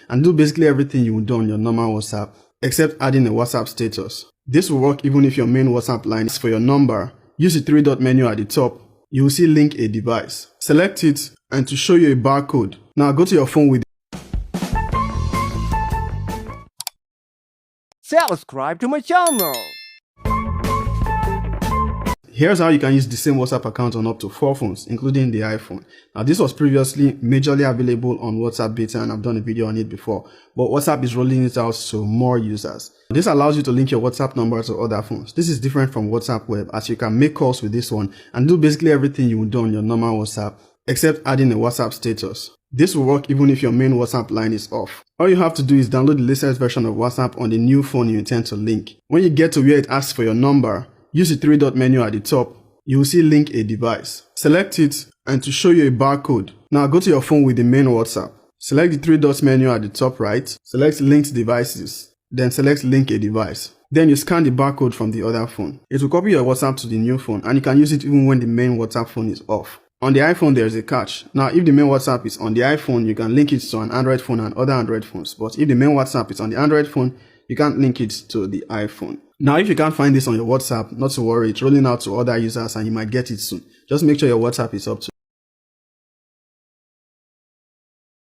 and do basically everything you would do on your normal WhatsApp, except adding a WhatsApp status. This will work even if your main WhatsApp line is for your number. Use the three-dot menu at the top. You will see link a device. Select it and to show you a barcode. Now go to your phone with Subscribe to my channel. Here's how you can use the same WhatsApp account on up to 4 phones, including the iPhone. Now, this was previously majorly available on WhatsApp beta, and I've done a video on it before, but WhatsApp is rolling it out to more users. This allows you to link your WhatsApp number to other phones. This is different from WhatsApp Web, as you can make calls with this one and do basically everything you would do on your normal WhatsApp, except adding a WhatsApp status. This will work even if your main WhatsApp line is off. All you have to do is download the latest version of WhatsApp on the new phone you intend to link. When you get to where it asks for your number, use the three-dot menu at the top. You will see link a device. Select it and to show you a barcode. Now go to your phone with the main WhatsApp. Select the three-dot menu at the top right. Select linked devices. Then select link a device. Then you scan the barcode from the other phone. It will copy your WhatsApp to the new phone, and you can use it even when the main WhatsApp phone is off. On the iPhone, there is a catch. Now, if the main WhatsApp is on the iPhone, you can link it to an Android phone and other Android phones. But if the main WhatsApp is on the Android phone, you can't link it to the iPhone. Now, if you can't find this on your WhatsApp, not to worry, it's rolling out to other users and you might get it soon. Just make sure your WhatsApp is up to